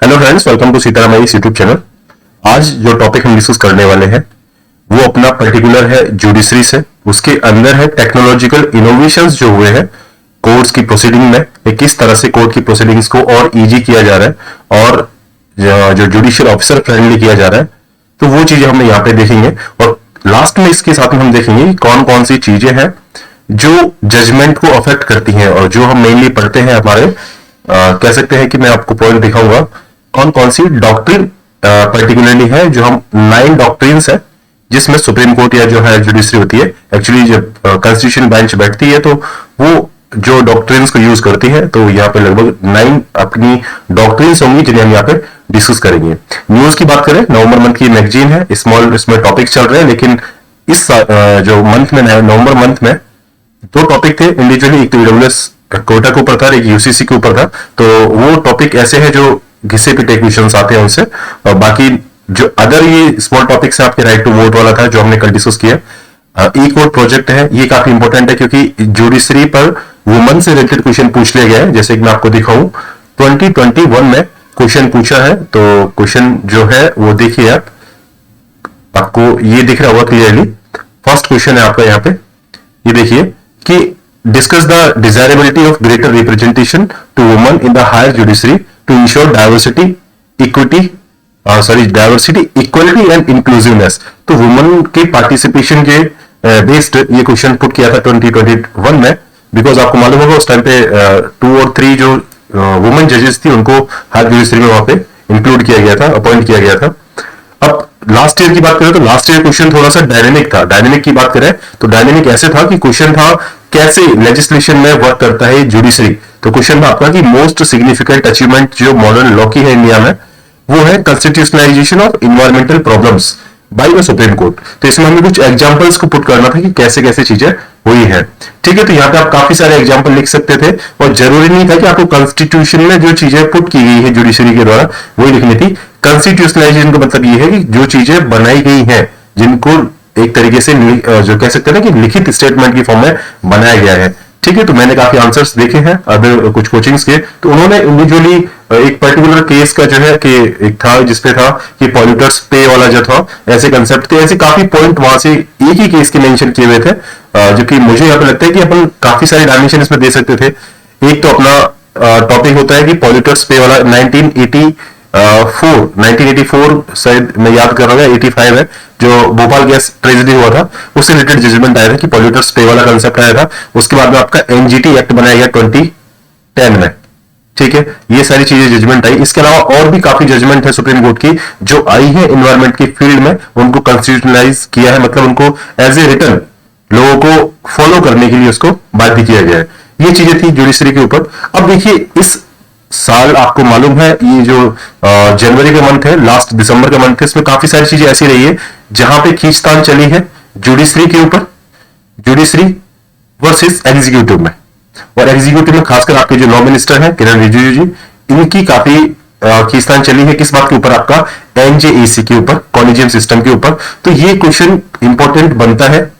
Hello friends, welcome to Sitaram YouTube channel. आज जो topic हम डिस्कस करने वाले हैं वो अपना पर्टिकुलर है जुडिशरी से। उसके अंदर है टेक्नोलॉजिकल इनोवेशंस जो हुए हैं कोर्ट्स की प्रोसीडिंग में, किस तरह से कोर्ट की प्रोसीडिंग्स को और इजी किया जा रहा है और जो जुडिशियल ऑफिसर फ्रेंडली किया जा रहा है, तो वो चीजें हम यहाँ पे देखेंगे। और लास्ट में इसके साथ में हम देखेंगे कौन कौन सी चीजें हैं जो जजमेंट को अफेक्ट करती हैं और जो हम मेनली पढ़ते हैं हमारे कह सकते हैं कि मैं आपको पॉइंट दिखाऊंगा कौन कौन सी डॉक्ट्रिन पर्टिकुलरली है जो हम 9 डॉक्ट्रिन्स है जिसमें सुप्रीम कोर्ट या जो है जुडिशरी होती है। एक्चुअली जब कॉन्स्टिट्यूशन बेंच बैठती है तो वो जो डॉक्ट्रिन्स को यूज करती है, तो यहाँ पे लगभग 9 अपनी डॉक्ट्रिन्स होंगी जिन्हें हम यहाँ पे डिस्कस करेंगे। न्यूज की बात करें, नवंबर मंथ की मैगजीन है, स्मॉल इसमें टॉपिक चल रहे हैं, लेकिन इस जो मंथ में नवंबर मंथ में 2 टॉपिक थे इंडिविजुअली। एक तो ईडब्ल्यूएस कोटा के ऊपर था, एक यूसीसी के ऊपर था। तो वो टॉपिक ऐसे है जो घिसे पिटे क्वेश्चंस आते हैं उनसे, और बाकी जो अदर ये स्मॉल टॉपिक्स है आपके राइट टू वोट वाला था जो हमने कल डिस्कस किया। ई कोर्ट प्रोजेक्ट है, ये काफी इंपॉर्टेंट है क्योंकि जुडिशरी पर वुमन से रिलेटेड क्वेश्चन पूछ लिया गया है। जैसे कि मैं आपको दिखाऊं 2021 में क्वेश्चन पूछा है, तो क्वेश्चन जो है वो देखिए आप, आपको ये दिख रहा होगा क्लियरली। फर्स्ट क्वेश्चन है आपका यहाँ पे, ये देखिए कि discuss the desirability of greater representation to women in the higher judiciary to ensure diversity equity equality and inclusiveness. तो वुमन के पार्टिसिपेशन के बेस्ड ये क्वेश्चन पुट किया था 2021 में, बिकॉज आपको मालूम होगा उस टाइम पे 2 और 3 जो वुमन जजेस थी उनको हायर जुडिशरी में वहां पे इंक्लूड किया गया था, अपॉइंट किया गया था। अब लास्ट ईयर की बात करें तो लास्ट ईयर क्वेश्चन थोड़ा सा डायनेमिक था। डायनेमिक की बात करें तो डायनेमिक ऐसे था कि क्वेश्चन था कैसे लेजिस्लेशन में वर्क करता है जुडिशरी। तो क्वेश्चन था आपका कि मोस्ट सिग्निफिकेंट अचीवमेंट जो मॉडर्न लॉ की है इंडिया में वो है constitutionalisation of environmental problems by the supreme court. तो इसमें हमें कुछ एग्जांपल्स को पुट करना था कि कैसे कैसे चीजें हुई है। ठीक है, तो यहाँ पे आप काफी सारे एग्जांपल लिख सकते थे और जरूरी नहीं था कि आपको कॉन्स्टिट्यूशन में जो चीजें पुट की गई है जुडिशरी के द्वारा वही लिखनी थी। कॉन्स्टिट्यूशनलाइजेशन का मतलब ये है कि जो चीजें बनाई गई हैं जिनको एक तरीके से जो कह सकते हैं ना कि लिखित स्टेटमेंट की फॉर्म में बनाया गया है। ठीक है, तो मैंने काफी आंसर्स देखे हैं अदर कुछ कोचिंग्स के, तो उन्होंने इंडिविजुअली एक पर्टिकुलर केस का जो है कि एक था जिसपे था कि पॉल्यूटर्स पे वाला जो था, ऐसे कंसेप्ट थे, ऐसे काफी पॉइंट वहां से एक ही केस के मेंशन किए हुए थे, जो कि मुझे यहाँ पे लगता है कि अपन काफी सारे डायमेंशन इसमें दे सकते थे। एक तो अपना टॉपिक होता है कि पॉल्यूटर्स पे वाला 1984 शायद मैं याद कर रहा हूँ, 85 है, जो भोपाल गैस ट्रेजेडी हुआ था उससे रिलेटेड जजमेंट आया था कि पॉल्यूटर्स पे वाला कंसेप्ट आया था। उसके बाद में आपका एनजीटी एक्ट बनाया गया 2010 में। ठीक है, ये सारी चीजें जजमेंट आई। इसके अलावा और भी काफी जजमेंट है सुप्रीम कोर्ट की जो आई है इन्वायरमेंट की फील्ड में, उनको कॉन्स्टिट्यूशनलाइज किया है, मतलब उनको एज ए रिटर्न लोगों को फॉलो करने के लिए उसको बाध्य किया गया है। ये चीजें थी जुडिशरी के ऊपर। अब देखिए इस साल आपको मालूम है ये जो जनवरी का मंथ है, लास्ट दिसंबर का मंथ है, इसमें काफी सारी चीजें ऐसी रही है जहां पे खींचतान चली है जुडिशरी के ऊपर, जुडिशरी वर्सेस एग्जीक्यूटिव में। और एग्जीक्यूटिव में खासकर आपके जो लॉ मिनिस्टर हैं किरण रिजिजू जी, इनकी काफी खींचतान चली है किस बात के ऊपर, आपका एनजेएसी के ऊपर, कॉलेजियम सिस्टम के ऊपर। तो ये क्वेश्चन इंपॉर्टेंट बनता है।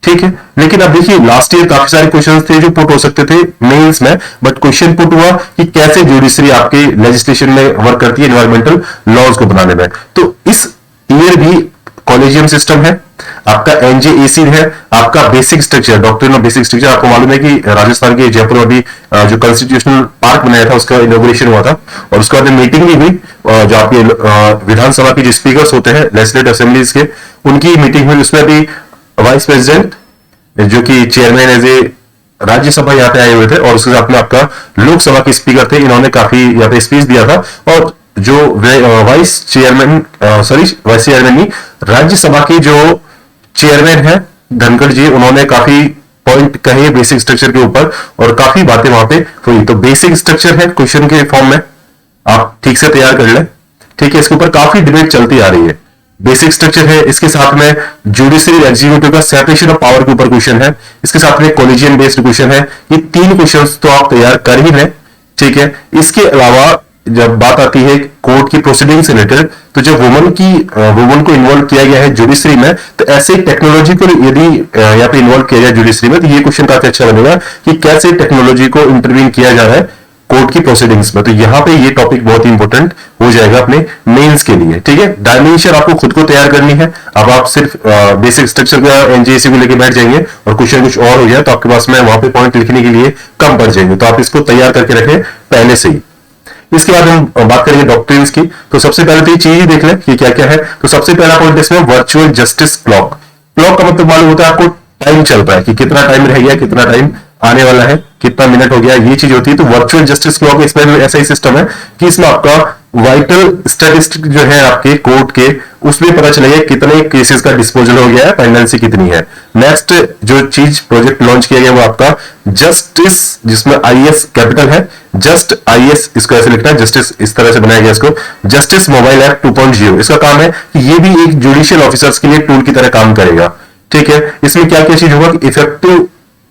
ठीक है, लेकिन अब देखिए लास्ट ईयर काफी सारे क्वेश्चंस थे जो पुट हो सकते थे मेंस में, बट क्वेश्चन पुट हुआ कि कैसे जुडिशरी आपके लेजिस्लेशन में वर्क करती है इन्वायरमेंटल लॉज को बनाने में। तो इस ईयर भी कॉलेजियम सिस्टम है, आपका एनजेएसी है, आपका basic structure, doctrine of basic structure. आपको मालूम है कि राजस्थान के जयपुर में अभी जो कॉन्स्टिट्यूशनल पार्क बनाया था उसका इनॉग्रेशन हुआ था, और उसके बाद मीटिंग भी हुई, जो आपके विधानसभा के जो स्पीकर होते हैं लेजिस्लेटिव असेंबलीज के, उनकी मीटिंग हुई। उसमें अभी वाइस प्रेसिडेंट जो कि चेयरमैन एज ए राज्यसभा यहाँ पे आए हुए थे, और उसके साथ में आपका लोकसभा के स्पीकर थे, इन्होंने काफी यहाँ पे स्पीच दिया था। और जो वाइस चेयरमैन नहीं, राज्यसभा के जो चेयरमैन है धनखड़ जी, उन्होंने काफी पॉइंट कहे बेसिक स्ट्रक्चर के ऊपर और काफी बातें वहां पे हुई। तो बेसिक स्ट्रक्चर है क्वेश्चन के फॉर्म में, आप ठीक से तैयार कर लें। ठीक है, इसके ऊपर काफी डिबेट चलती आ रही है। बेसिक स्ट्रक्चर है, इसके साथ में जुडिशरी एग्जीक्यूटिव का सेपरेशन ऑफ पावर के ऊपर क्वेश्चन है, इसके साथ में कॉलेजियम बेस्ड क्वेश्चन है। ये 3 क्वेश्चंस तो आप तैयार कर ही लें। ठीक है, इसके अलावा जब बात आती है कोर्ट की प्रोसीडिंग से रिलेटेड, तो जब वुमन को इन्वॉल्व किया गया है जुडिशरी में, तो ऐसे टेक्नोलॉजी को यदि यहाँ पे इन्वॉल्व किया जाए जुडिशरी में, तो ये क्वेश्चन काफी अच्छा बनेगा कि कैसे टेक्नोलॉजी को इंटरवीन किया जा रहा है कोर्ट की प्रोसीडिंग्स में। तो यहां पे ये टॉपिक बहुत ही इंपॉर्टेंट हो जाएगा अपने मेंस के लिए, ठीक है। डायमेंशन आपको खुद को तैयार करनी है। अब आप सिर्फ बेसिक स्ट्रक्चर का एनजेसी को लेकर बैठ जाएंगे और क्वेश्चन कुछ और हो जाए तो आपके पास में वहां पे पॉइंट लिखने के लिए कम पड़ जाएंगे। तो आप इसको तैयार करके रखें पहले से ही। इसके बाद हम बात करेंगे डॉक्ट्रिन्स की। तो सबसे पहले तो ये चीज ही देख लें कि क्या क्या है। तो सबसे पहला पॉइंट इसमें वर्चुअल जस्टिस क्लॉक। क्लॉक का मतलब मालूम होता है आपको टाइम चल रहा है कि कितना टाइम रह गया, कितना टाइम आने वाला है, कितना मिनट हो गया, ये चीज होती है। तो वर्चुअल जस्टिस क्लॉक इसमें ऐसा ही सिस्टम है कि इसमें आपका वाइटल स्टैटिस्टिक जो है आपके कोर्ट के, उसमें पता चलेगा कितने केसेस का डिस्पोजल हो गया है, पेंडेंसी कितनी है। नेक्स्ट जो चीज प्रोजेक्ट लॉन्च किया गया वो आपका जस्टिस, जिसमें आईएस कैपिटल है, जस्ट आईएस, इसको ऐसे लिखना है, जस्टिस इस तरह से बनाया गया इसको, जस्टिस मोबाइल ऐप 2.0। इसका काम है कि ये भी एक जुडिशियल ऑफिसर्स के लिए टूल की तरह काम करेगा, ठीक है। इसमें क्या क्या चीज होगा कि इफेक्टिव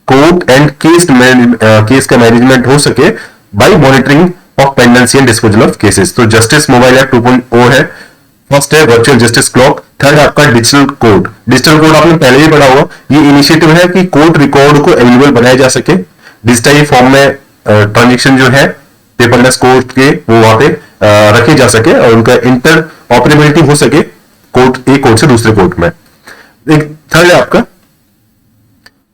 कोर्ट एंड केस का मैनेजमेंट हो सके by monitoring of pendency and disposal of cases. तो जस्टिस मोबाइल ऐप 2.0 है। फर्स्ट है वर्चुअल जस्टिस क्लॉक। थर्ड आपका डिजिटल कोड। डिजिटल कोड आपने पहले भी पढ़ा होगा। ये इनिशिएटिव है कि कोर्ट रिकॉर्ड को अवेलेबल बनाया जा सके डिजिटाइज फॉर्म में। ट्रांजेक्शन जो है पेपरलेस कोर्ट के वो वहां पे रखे जा सके और उनका इंटर ऑपरेबिलिटी हो सके कोर्ट, एक कोर्ट से दूसरे कोर्ट में। एक थर्ड है आपका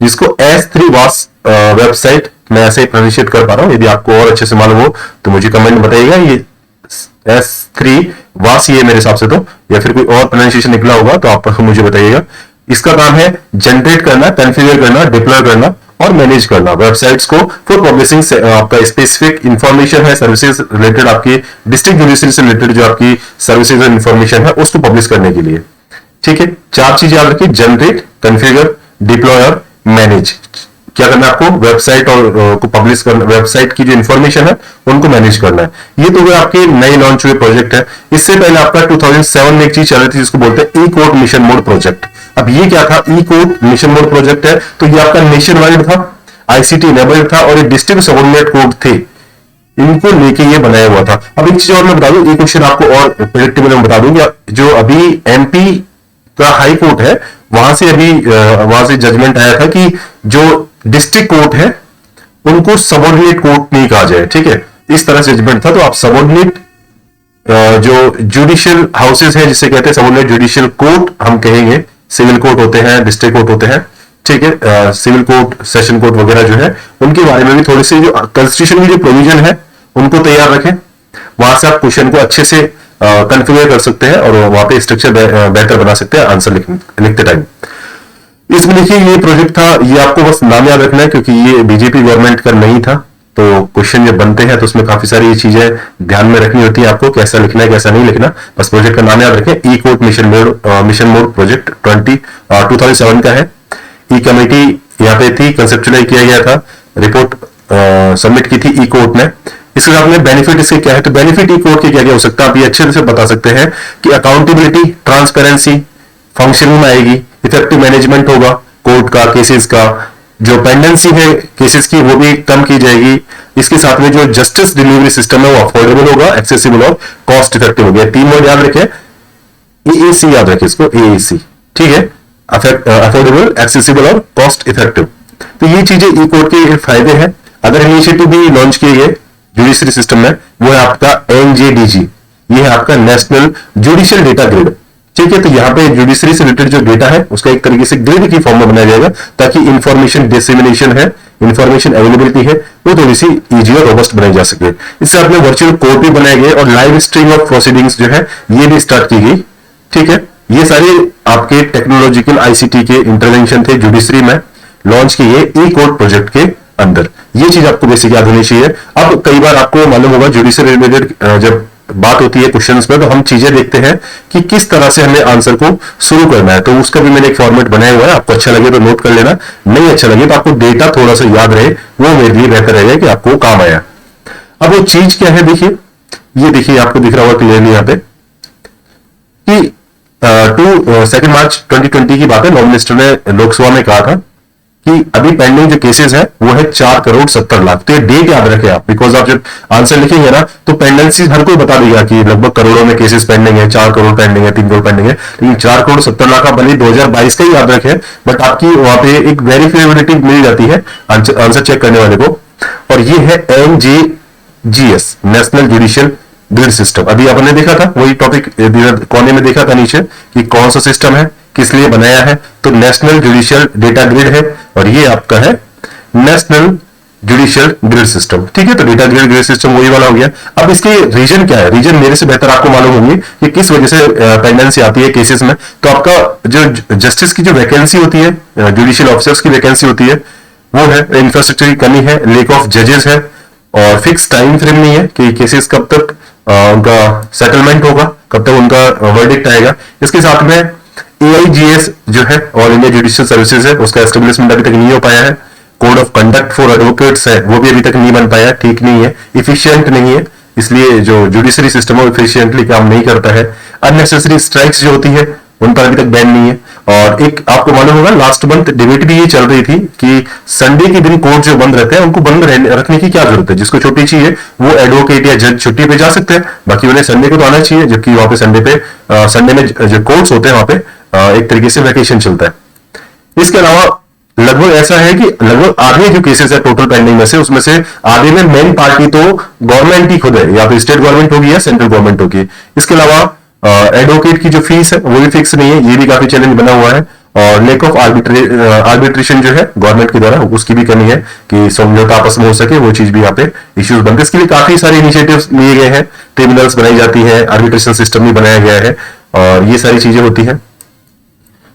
जिसको S3 वास वेबसाइट, मैं ऐसे ही प्रोनाउंसिएट कर पा रहा हूं, यदि आपको और अच्छे से मालूम हो तो मुझे कमेंट में बताइएगा। ये S3 वास ये मेरे हिसाब से, तो या फिर कोई और प्रोनाउंसिएशन निकला होगा तो आप मुझे बताइएगा। इसका काम है जनरेट करना, कॉन्फ़िगर करना, डिप्लॉय करना और मैनेज करना वेबसाइट्स को फॉर पब्लिशिंग आपका स्पेसिफिक इंफॉर्मेशन है, सर्विसेज रिलेटेड, आपकी डिस्ट्रिक्ट जुडिशरी से रिलेटेड जो आपकी सर्विसेज और इंफॉर्मेशन है उसको पब्लिश करने के लिए, ठीक है। चार चीज याद रखिए, जनरेट, कॉन्फ़िगर, डिप्लॉय और मैनेज। क्या करना है आपको, वेबसाइट और को पब्लिश करना, वेबसाइट की जो इंफॉर्मेशन है उनको मैनेज करना है। ये तो आपके नए लॉन्च हुए प्रोजेक्ट है। इससे पहले आपका 2007 में एक चीज चल रही थी जिसको बोलते हैं ई कोर्ट मिशन मोड प्रोजेक्ट। अब ये क्या था, ई कोर्ट मिशन मोड प्रोजेक्ट है, तो ये आपका नेशन वाइड था, आईसीटी इनेबल्ड था और ये डिस्ट्रिक्ट सबऑर्डिनेट कोर्ट थे, इनको लेके ये बनाया हुआ था। अब एक चीज और मैं बता दूं, एक क्वेश्चन आपको और प्रेडिक्टेबल में बता दूं, जो अभी एमपी का हाई कोर्ट है वहां से जजमेंट आया था कि जो डिस्ट्रिक्ट कोर्ट है उनको सबऑर्डिनेट कोर्ट नहीं कहा जाए, ठीक है। इस तरह से जजमेंट था। तो आप सबऑर्डिनेट जो जुडिशियल हाउसेस है जिसे कहते हैं सबऑर्डिनेट जुडिशियल कोर्ट हम कहेंगे, सिविल कोर्ट होते हैं, डिस्ट्रिक्ट कोर्ट होते हैं, ठीक है। सिविल कोर्ट, सेशन कोर्ट वगैरह जो है उनके बारे में भी थोड़ी सी जो कॉन्स्टिट्यूशन की जो प्रोविजन है उनको तैयार रखें। वहां से आप क्वेश्चन को अच्छे से कॉन्फ़िगर कर सकते हैं और वहां पे स्ट्रक्चर बेहतर बना सकते हैं आंसर लिखते टाइम। इसमें देखिए ये प्रोजेक्ट था, ये आपको बस नाम याद रखना है क्योंकि ये बीजेपी गवर्नमेंट का नहीं था। तो क्वेश्चन जब बनते हैं तो उसमें काफी सारी ये चीजें ध्यान में रखनी होती है आपको, कैसा लिखना है कैसा नहीं लिखना। बस प्रोजेक्ट का नाम याद रखें, ई कोर्ट मिशन मोड प्रोजेक्ट 2007 का है। ई कमेटी यहाँ पे थी, कंसेप्चुलाइज किया गया था, रिपोर्ट सबमिट की थी ई कोर्ट ने। इसके साथ में बेनिफिट इसके क्या है, तो बेनिफिट ई कोर्ट के क्या क्या हो सकता है आप ये अच्छे से बता सकते हैं कि अकाउंटेबिलिटी, ट्रांसपेरेंसी फंक्शनिंग में आएगी, इफेक्टिव मैनेजमेंट होगा कोर्ट का, केसेस का, जो पेंडेंसी है केसेस की वो भी कम की जाएगी। इसके साथ में जो जस्टिस डिलीवरी सिस्टम है वो अफोर्डेबल होगा, एक्सेसिबल और कॉस्ट इफेक्टिव हो गया। 3 वर्ड याद रखें, एएसी याद रखें इसको, एएसी, ठीक है, अफोर्डेबल, एक्सेसिबल और कॉस्ट इफेक्टिव। तो ये चीजें ई कोर्ट के फायदे हैं। अगर इनिशिएटिव भी लॉन्च किए गए जुडिशरी सिस्टम में, वो है आपका एनजेडीजी, ये है आपका नेशनल जुडिशियल डेटा ग्रिड, ठीक है। तो यहाँ पे जुडिशरी से रिलेटेड जो डेटा है उसका एक तरीके से ग्रिड की फॉर्म में बनाया जाएगा ताकि इंफॉर्मेशन डिसेमिनेशन है, इंफॉर्मेशन अवेलेबिलिटी है वो थोड़ी सी इजी और रोबस्ट बनाई जा सके। इससे आपने वर्चुअल कोर्ट भी बनाए गए और लाइव स्ट्रीम ऑफ प्रोसीडिंग्स जो है ये भी स्टार्ट की गई, ठीक है। ये सारे आपके टेक्नोलॉजिकल आईसीटी के इंटरवेंशन थे जुडिशरी में लॉन्च किए ई कोर्ट प्रोजेक्ट के अंदर। ये चीज आपको बेसिक याद होनी चाहिए। अब कई बार आपको मालूम होगा जुडिशरी रिलेटेड जब बात होती है क्वेश्चंस में तो हम चीजें देखते हैं कि किस तरह से हमें आंसर को शुरू करना है। तो उसका भी मैंने एक फॉर्मेट बनाया हुआ है, आपको अच्छा लगे तो नोट कर लेना, नहीं अच्छा लगे तो आपको डेटा थोड़ा सा याद रहे, वो मेरे लिए बेहतर रहेगा कि आपको काम आया। अब वो चीज क्या है, देखिए ये देखिए आपको दिख रहा होगा क्लियरली यहाँ पे कि 2 मार्च 2020 की बात है। लॉ मिनिस्टर ने लोकसभा में कहा था कि अभी पेंडिंग जो केसेस है वो है 4,70,00,000। तो ये डेट याद रखें आप, बिकॉज आप जब आंसर लिखेंगे ना तो पेंडेंसी हर कोई बता देगा कि लगभग करोड़ों में केसेस पेंडिंग है, 4 करोड़ पेंडिंग है, 3 करोड़ पेंडिंग है। लेकिन 4,70,00,000 का भले 2022 का ही याद रखें, बट आपकी वहां पे एक वेरिफिकेबिलिटी मिल जाती है आंसर चेक करने वाले को। और ये है GS, national judicial grid system. अभी आपने देखा था वही टॉपिक कोने में देखा था नीचे कि कौन सा सिस्टम है, किस लिए बनाया है, तो नेशनल जुडिशियल डेटा ग्रिड है और ये आपका है नेशनल जुडिशियल ग्रिड सिस्टम। ठीक है, तो डेटा ग्रिड सिस्टम वही वाला हो गया। अब इसके रीजन क्या है, रीजन मेरे से बेहतर आपको मालूम होंगे कि किस वजह से पेंडेंसी आती है केसेस में। तो आपका जो जस्टिस की जो वैकेंसी होती है, जुडिशियल ऑफिसर्स की वैकेंसी होती है, वो है इंफ्रास्ट्रक्चर की कमी है, लेक ऑफ जजेस है, और फिक्स टाइम फ्रेम नहीं है कि केसेस कब तक उनका सेटलमेंट होगा, कब तक उनका वर्डिक्ट आएगा। इसके साथ में AIGS जो है, ऑल इंडिया जुडिशियल सर्विसेज है, उसका एस्टेब्लिशमेंट अभी तक नहीं हो पाया है। Code of conduct for advocates है, वो भी अभी तक नहीं बन पाया, ठीक नहीं है, इफिशियंट नहीं है, इसलिए जो जुडिशरी सिस्टम है इफिशियंटली काम नहीं करता है। अननेसेसरी स्ट्राइक्स जो होती है उन पर अभी तक बैन नहीं है। और एक आपको मालूम होगा लास्ट मंथ डिबेट भी ये चल रही थी कि संडे के दिन कोर्ट जो बंद रहते हैं उनको बंद रखने की क्या जरूरत है, जिसको छुट्टी चाहिए वो एडवोकेट या जज छुट्टी पे जा सकते हैं, बाकी उन्हें संडे को तो आना चाहिए, जबकि वहां पे संडे में जो कोर्ट्स होते हैं वहां पे एक तरीके से वैकेशन चलता है। इसके अलावा लगभग ऐसा है कि लगभग आधे जो केसेस है टोटल पेंडिंग में से, उसमें से आधे में मेन पार्टी तो गवर्नमेंट ही खुद है, या तो स्टेट गवर्नमेंट होगी या सेंट्रल गवर्नमेंट होगी। इसके अलावा एडवोकेट की जो फीस है वो भी फिक्स नहीं है, ये भी काफी चैलेंज बना हुआ है। और लेक ऑफ आर्बिट्रेशन जो है गवर्नमेंट के द्वारा, उसकी भी कमी है कि समझौता आपस में हो सके, वो चीज भी यहाँ पे इश्यूज बनते हैं। इसके लिए काफी सारे इनिशिएटिव्स लिए गए हैं, ट्रिब्यूनल्स बनाई जाती है, आर्बिट्रेशन सिस्टम भी बनाया गया है, और ये सारी चीजें होती है,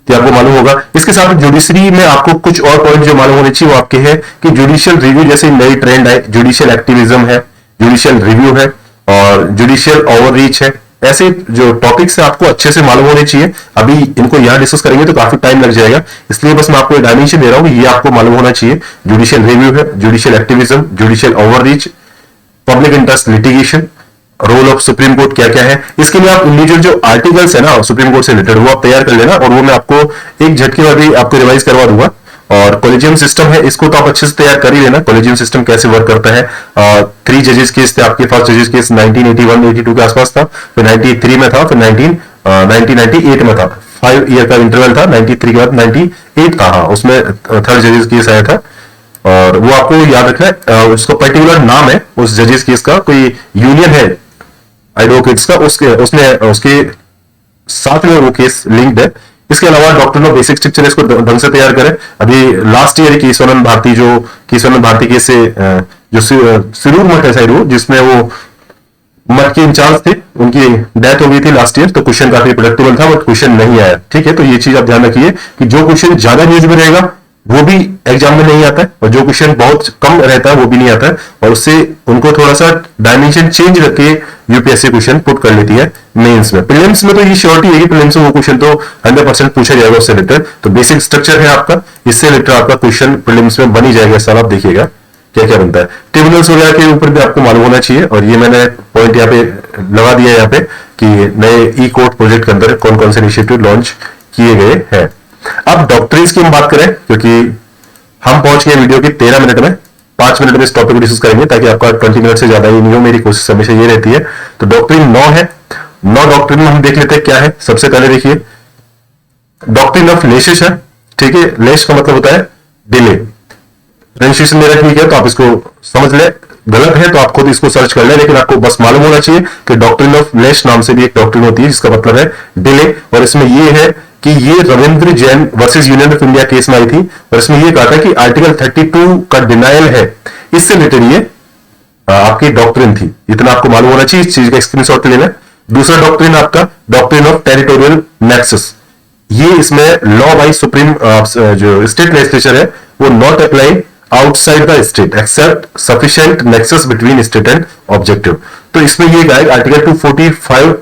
तो आपको मालूम होगा। इसके साथ जुडिशरी में आपको कुछ और पॉइंट जो मालूम होने चाहिए वो आपके हैं कि जुडिशियल रिव्यू जैसे नई ट्रेंड है, जुडिशियल एक्टिविज्म है, जुडिशियल रिव्यू है, और जुडिशियल ओवररीच है। ऐसे जो टॉपिक्स है आपको अच्छे से मालूम होने चाहिए। अभी इनको यहां डिस्कस करेंगे तो काफी टाइम लग जाएगा, इसलिए बस मैं आपको एक डायमेंशन दे रहा हूं, ये आपको मालूम होना चाहिए। जुडिशियल रिव्यू है, judicial activism, judicial overreach, public interest litigation, role of supreme court क्या क्या है। इसके लिए आप इंडिविजुअल जो आर्टिकल्स है ना सुप्रीम कोर्ट से रिलेटेड, वो आप तैयार कर लेना, और वो मैं आपको एक झटके में भी आपको रिवाइज करवा दूंगा। और कॉलेजियम सिस्टम है, इसको तो आप अच्छे से तैयार कर ही लेना, कॉलेजियम सिस्टम कैसे वर्क करता है। 3 जजेस केस थे आपके, फर्स्ट जजेस केस 1981-82 के आसपास था, फिर 93 में था, फिर 1998 में था, 5 ईयर का इंटरवल था, 93 के बाद 98 था, हाँ उसमें थर्ड जजेस केस आया था। और वो आपको याद रखना है, उसका पर्टिकुलर नाम है उस जजेस केस का, कोई यूनियन है एडवोकेट्स का, उसके साथ में वो केस लिंक्ड है। इसके अलावा डॉक्टर ऑफ बेसिक स्ट्रक्चर, इसको ढंग से तैयार करें। अभी last year Kesavananda Bharati case से जो सिरूर मठ है साइड, वो जिसमें वो मठ के इंचार्ज थे, उनकी डेथ हो गई थी लास्ट ईयर, तो क्वेश्चन काफी प्रेडिक्टेबल था बट क्वेश्चन नहीं आया। ठीक है, तो ये चीज आप ध्यान रखिए कि जो क्वेश्चन ज्यादा न्यूज में रहेगा वो भी एग्जाम में नहीं आता है, और जो क्वेश्चन बहुत कम रहता है वो भी नहीं आता है, और उससे उनको थोड़ा सा डायमेंशन चेंज करके यूपीएससी क्वेश्चन पुट कर लेती है मेंस में। प्रीलिम्स में तो ये श्योरिटी है कि प्रीलिम्स में वो क्वेश्चन तो 100% पूछा जाएगा उससे रिलेटेड, तो बेसिक स्ट्रक्चर है आपका, इससे रिलेटेड आपका क्वेश्चन प्रीलिम्स में बन ही जाएगा। साल आप देखिएगा क्या क्या बनता है। ट्रिब्यूनल्स वगैरह के ऊपर भी आपको मालूम होना चाहिए, और ये मैंने पॉइंट यहाँ पे लगा दिया है यहाँ पे कि नए ई कोर्ट प्रोजेक्ट के अंदर कौन कौन से इनिशिएटिव लॉन्च किए गए हैं। अब डॉक्ट्रिन्स की हम बात करें, क्योंकि हम पहुंच गए वीडियो की 13 मिनट में, 5 मिनट में इस टॉपिक को डिस्कस करेंगे ताकि आपका 20 मिनट से ज्यादा ही नहीं हो, मेरी कोशिश हमेशा ये रहती है। तो डॉक्ट्रिन 9 है, 9 डॉक्ट्रिन में हम देख लेते हैं क्या है। सबसे पहले देखिए डॉक्ट्रिन ऑफ लेशेस है। ठीक है, लेश का मतलब होता है डिले। रजिस्ट्रेशन में रखनी है तो आप इसको समझ ले, गलत है तो आप खुद इसको सर्च कर ले, लेकिन आपको बस मालूम होना चाहिए कि डॉक्ट्रिन ऑफ लेश नाम से भी एक डॉक्ट्रिन होती है जिसका मतलब है डिले। और इसमें यह है कि ये Ravindra Jain versus union of India case में आई थी, और इसमें यह कहा था कि आर्टिकल 32 का डिनायल है, इससे रिलेटेड ये आपकी डॉक्ट्रिन थी। इतना आपको मालूम होना चाहिए, इस चीज का स्क्रीनशॉट लेना। दूसरा डॉक्ट्रिन आपका डॉक्ट्रिन ऑफ टेरिटोरियल नेक्सस, ये इसमें लॉ बाई सुप्रीम जो स्टेट लेजिस्लेचर है वो not apply outside the state except sufficient nexus between state and objective. तो इसमें ये कहा आर्टिकल 245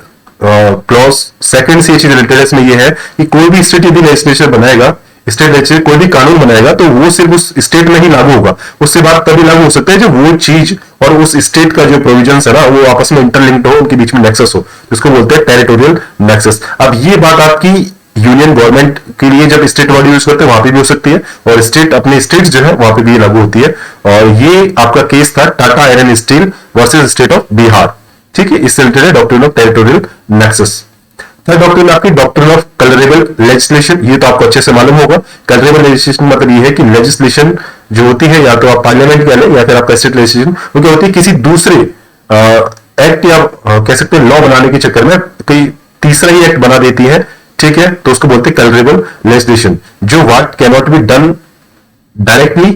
क्लॉज सेकंड से ये चीज रिलेटेड है। इसमें ये है कि कोई भी स्टेट यदि लेजिस्लेचर बनाएगा, स्टेट लेजिस्लेचर कोई भी कानून बनाएगा तो वो सिर्फ उस स्टेट में ही लागू होगा, उससे बात तभी लागू हो सकता है जब वो चीज और उस स्टेट का जो प्रोविजंस है ना वो आपस में इंटरलिंक्ड हो, उनके बीच में नेक्सस हो, जिसको बोलते हैं टेरिटोरियल नेक्सस। अब ये बात आपकी यूनियन गवर्नमेंट के लिए जब स्टेट वर्ड यूज करते हैं वहां पे भी हो सकती है, और स्टेट अपने स्टेट जो है वहां पे भी लागू होती है। और ये आपका केस था Tata iron steel versus state of Bihar. ठीक है, इससे रिलेटेड है doctrine of territorial nexus. Third doctrine आपकी डॉक्ट्रिन ऑफ कलरेबल लेजिस्लेशन, ये तो आपको अच्छे से मालूम होगा। कलरेबल लेजिस्लेशन मतलब ये है कि लेजिस्लेशन जो होती है या तो आप पार्लियामेंट कह लें या फिर आपका स्टेट लेजिस्लेशन, वो क्या होती है किसी दूसरे एक्ट या कह सकते हैं लॉ बनाने के चक्कर में कोई तीसरा ही एक्ट बना देती है, ठीक है, तो उसको बोलते हैं कलरेबल लेजिस्लेशन, जो what cannot be done directly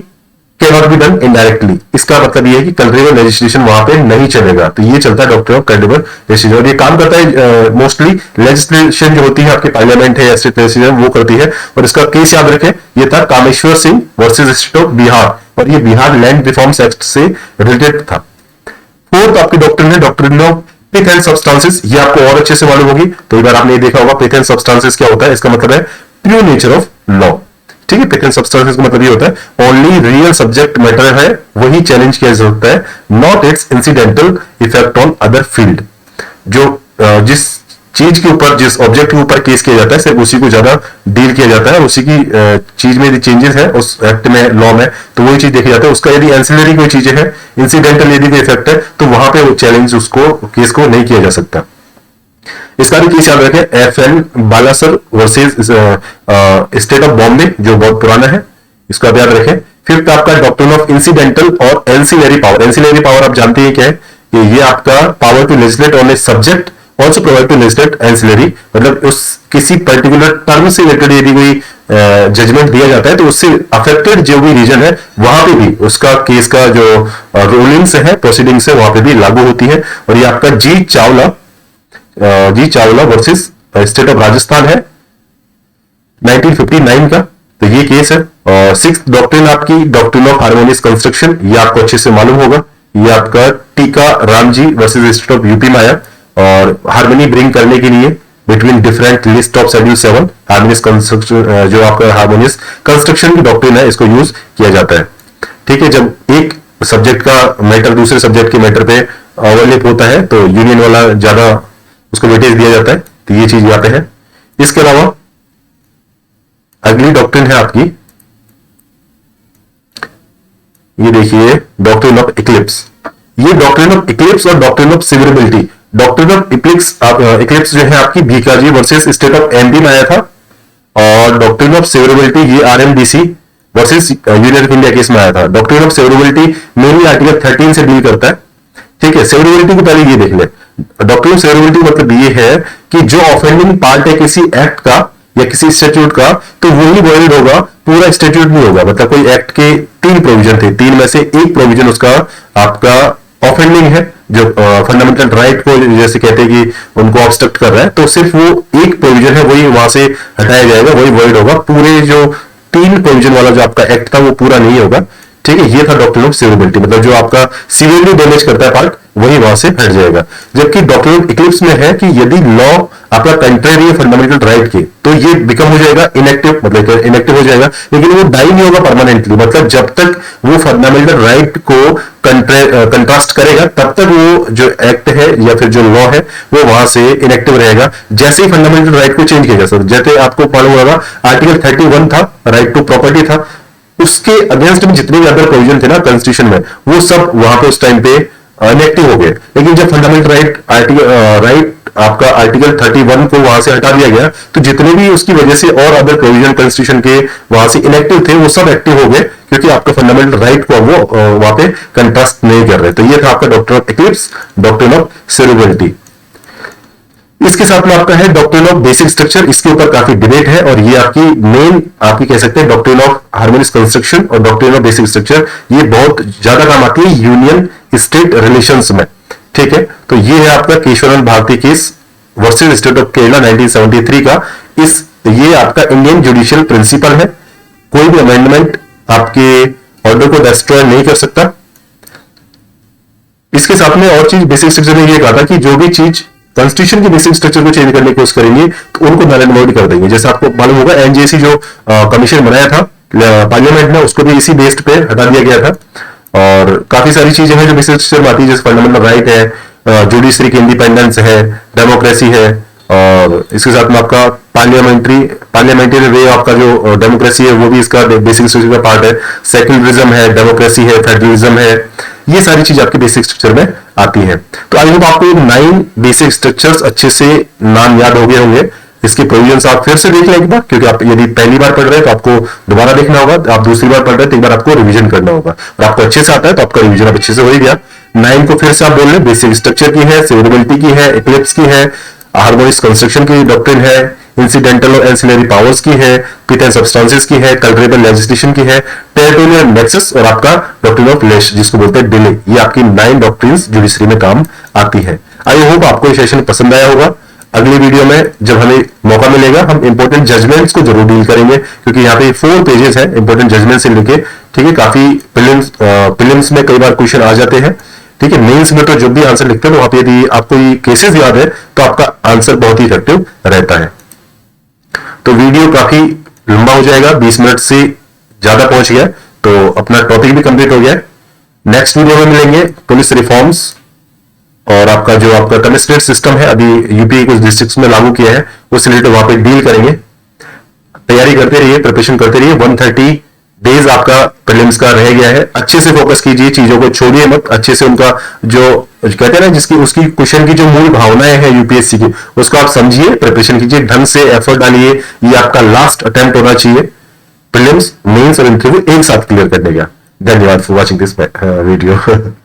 cannot be done indirectly. इसका मतलब ये है कि कलरेबल लेजिस्लेशन वहां पे नहीं चलेगा, तो ये चलता है डॉक्ट्रिन ऑफ कलरेबल लेजिस्लेशन। और ये काम करता है मोस्टली लेजिस्लेशन जो होती है आपकी पार्लियामेंट है या स्टेट लेजिस्लेशन वो करती है। और इसका केस याद रखें, ये था Kameshwar Singh versus state of Bihar, और ये बिहार लैंड रिफॉर्म्स एक्ट से रिलेटेड था। फोर्थ आपकी डॉक्ट्रिन है doctrine of pith and substances, ये आपको और अच्छे से मालूम होगी, तो एक बार आपने ये देखा होगा पिथ एंड सब्सटेंसेस क्या होता है। इसका मतलब है प्योर नेचर ऑफ लॉ, ठीक है। पिथ एंड सब्सटेंसेस का मतलब ये होता है ओनली रियल सब्जेक्ट मैटर है वही चैलेंज किया जा सकता है, not it's incidental effect on other field. जो जिस चीज के ऊपर, जिस ऑब्जेक्ट के ऊपर केस किया जाता है, सिर्फ उसी को ज्यादा डील किया जाता है, उसी की चीज में यदि चेंजेस है उस एक्ट में, लॉ में, तो वही चीज देखी जाता है। उसका यदि एंसिलरी कोई चीजें है, इंसिडेंटल यदि कोई इफेक्ट है, तो वहां पे वो चैलेंज उसको केस को नहीं किया जा सकता। इसका भी केस याद रखें, FN Balasar versus state of Bombay, जो बहुत पुराना है, इसको आप याद रखें। फिफ्थ आपका डॉक्ट्रिन ऑफ इंसिडेंटल और एंसिलरी पावर। एंसिलरी पावर आप जानते हैं क्या है, कि ये आपका power to legislate on a subject also provide to legislate ancillary, मतलब उस किसी पर्टिकुलर टर्म से रिलेटेड यदि कोई जजमेंट दिया जाता है, तो उससे अफेक्टेड जो भी रीजन है वहां पे भी उसका केस का जो रूलिंग्स है, प्रोसीडिंग्स है, वहां पे भी लागू होती है। और ये आपका G Chawla versus state of Rajasthan है 1959 का, तो ये केस है। और सिक्स्थ डॉक्ट्रिन आपकी डॉक्ट्रिन ऑफ हार्मोनियस कंस्ट्रक्शन, ये आपको अच्छे से मालूम होगा, ये आपका Tika Ramji versus state of UP माया, और हार्मनी ब्रिंग करने के लिए between different list of schedule 7 harmonious construction, जो आपका हार्मोनियस कंस्ट्रक्शन की डॉक्ट्रिन है, इसको यूज किया जाता है, ठीक है। जब एक सब्जेक्ट का मैटर दूसरे सब्जेक्ट के मैटर पे ओवरलैप होता है, तो यूनियन वाला ज्यादा उसको वेटेज दिया जाता है, तो ये चीज यहाँ पे है। इसके अलावा अगली डॉक्ट्रिन है आपकी, ये देखिए डॉक्ट्रिन ऑफ इक्लिप्स। ये डॉक्ट्रिन ऑफ इक्लिप्स और doctrine of severability. Doctrine of eclipse जो है आपकी Bhikaji versus state of MP में आया था, और डॉक्ट्रिन ऑफ सेवरेबिलिटी ये RMDC versus union of India case में आया था। Doctrine of severability mainly article 13 से डील करता है, ठीक है। सेवरेबिलिटी को पहले ये देख ले, डॉक्ट्रिन ऑफ सेवरेबिलिटी मतलब ये है कि जो ऑफेंडिंग पार्ट है किसी एक्ट का या किसी स्टैट्यूट का, तो वही वॉइड होगा, पूरा स्टैट्यूट नहीं होगा। मतलब कोई एक्ट के 3 प्रोविजन थे, 3 में से एक प्रोविजन उसका आपका ऑफेंडिंग है, जो फंडामेंटल राइट को जैसे कहते हैं कि उनको ऑब्स्ट्रक्ट कर रहा है, तो सिर्फ वो एक प्रोविजन है वही वहां से हटाया जाएगा, वही वॉइड होगा। पूरे जो 3 प्रोविजन वाला जो आपका एक्ट था वो पूरा नहीं होगा, ठीक है। ये था डॉक्ट्रिन ऑफ सिविलिबिलिटी, मतलब जो आपका सिविली डैमेज करता है पार्ट वही वहां से हट जाएगा। जबकि डॉक्ट्रिन ऑफ इक्लिप्स में है कि यदि लॉ आपका कंट्रेरी है फंडामेंटल राइट के, तो ये बिकम हो जाएगा इनएक्टिव, मतलब इनएक्टिव हो जाएगा, लेकिन वो डाई नहीं होगा परमानेंटली। मतलब जब तक वो फंडामेंटल राइट को कंट्रास्ट करेगा, तब तक वो जो एक्ट है या फिर जो लॉ है वो वहां से इनएक्टिव रहेगा। जैसे ही फंडामेंटल राइट को चेंज किया जा सकता, जैसे आपको मालूम होगा आर्टिकल 31 था, राइट टू प्रॉपर्टी था, उसके अगेंस्ट में जितने भी अदर प्रोविजन थे ना कॉन्स्टिट्यूशन में, वो सब वहां पे उस टाइम पे इनएक्टिव हो गए। लेकिन जब फंडामेंटल राइट आपका आर्टिकल 31 को वहां से हटा दिया गया, तो जितने भी उसकी वजह से और अदर प्रोविजन कॉन्स्टिट्यूशन के वहां से इनएक्टिव थे, वो सब एक्टिव हो गए, क्योंकि आपका फंडामेंटल राइट को वो वहां पे कंट्रास्ट नहीं कर रहे। तो ये था आपका doctrine of Eclipse, doctrine of severability. इसके साथ में आपका है डॉक्ट्रिन ऑफ बेसिक स्ट्रक्चर, इसके ऊपर काफी डिबेट है, और ये आपकी मेन आपकी कह सकते हैं डॉक्ट्रिन ऑफ हार्मोनियस कंस्ट्रक्शन और डॉक्ट्रिन ऑफ बेसिक स्ट्रक्चर, ये बहुत ज्यादा काम आती है यूनियन स्टेट रिलेशंस में, ठीक है। तो ये है आपका Kesavananda Bharati case versus state of Kerala 1973 का। ये आपका इंडियन जुडिशियल प्रिंसिपल है, कोई भी अमेंडमेंट आपके ऑर्डर को डिस्ट्रॉय नहीं कर सकता। इसके साथ में और चीज बेसिक स्ट्रक्चर ने ये कहा था कि जो भी चीज कॉन्स्टिट्यूशन के बेसिक स्ट्रक्चर को चेंज करने की कोशिश करेंगे, तो उनको नल एंड वॉइड कर देंगे। जैसे आपको मालूम होगा NJC जो कमीशन बनाया था पार्लियामेंट में, उसको भी इसी बेस्ड पे हटा दिया गया था। और काफी सारी चीजें हैं जो बेसिक स्ट्रक्चर में आती है, जैसे फंडामेंटल राइट है, जुडिशरी की इंडिपेंडेंस है, डेमोक्रेसी है, और इसके साथ में आपका पार्लियामेंट्री वे आपका जो डेमोक्रेसी है वो भी इसका बेसिक स्ट्रक्चर का पार्ट है। सेक्युलरिज्म है, डेमोक्रेसी है, फेडरलिज्म है, ये सारी चीज आपके बेसिक स्ट्रक्चर में आती है। तो आई होप आपको 9 बेसिक स्ट्रक्चर्स अच्छे से नाम याद हो गए होंगे। इसके प्रोविजंस आप फिर से देख लें एक बार, क्योंकि आप यदि पहली बार पढ़ रहे हैं तो आपको दोबारा देखना होगा, आप दूसरी बार पढ़ रहे हैं तो एक बार आपको रिवीजन करना होगा, और आपको अच्छे से आता है तो आपका रिवीजन अब अच्छे से हो ही गया। 9 को फिर से आप बोल लें, बेसिक स्ट्रक्चर की है, सेवरेबिलिटी की है, इक्लिप्स की है, हार्मोनिक्स कंस्ट्रक्शन की डॉक्ट्रिन है, इंसिडेंटल और एंसिलरी पावर्स की है, पिथ एंड सब्सटेंसेस की है, कल्परेबल लेजिस्लेशन की है, टेरिटोरियल नेक्सस और आपका डॉक्ट्रिन ऑफ लेश जिसको बोलते हैं डिले। ये आपकी 9 डॉक्ट्रिन्स जुडिशरी में काम आती है। आई होप आपको ये सेशन पसंद आया होगा। अगली वीडियो में जब हमें मौका मिलेगा हम इंपॉर्टेंट जजमेंट्स को जरूर डील करेंगे, क्योंकि यहाँ पे 4 पेजेस है इंपॉर्टेंट जजमेंट से लेके, ठीक है। काफी प्रीलिम्स में कई बार क्वेश्चन आ जाते हैं, ठीक है। मेंस में तो जब भी आंसर लिखते हैं तो वहां पे यदि आपको ये केसेस याद है तो आपका आंसर बहुत ही इफेक्टिव रहता है। तो वीडियो काफी लंबा हो जाएगा, 20 मिनट से ज्यादा पहुंच गया, तो अपना टॉपिक भी कंप्लीट हो गया। नेक्स्ट वीडियो में मिलेंगे पुलिस रिफॉर्म्स और आपका जो आपका कमिश्नरेट सिस्टम है अभी यूपी कुछ डिस्ट्रिक्ट्स में लागू किया है, उससे रिलेटेड वहां पे डील करेंगे। तैयारी करते रहिए, प्रिपरेशन करते रहिए। 130 डेज आपका प्रीलिम्स का रह गया है। अच्छे से फोकस कीजिए, चीजों को छोड़िए मत, अच्छे से उनका जो कहते हैं ना जिसकी उसकी क्वेश्चन की जो मूल भावनाएं हैं यूपीएससी की, उसको आप समझिए, प्रिपरेशन कीजिए, ढंग से एफर्ट डालिए। ये आपका लास्ट अटेम्प्ट होना चाहिए प्रीलिम्स, मेंस और इंटरव्यू एक साथ क्लियर करने का। धन्यवाद फॉर वॉचिंग दिस वीडियो।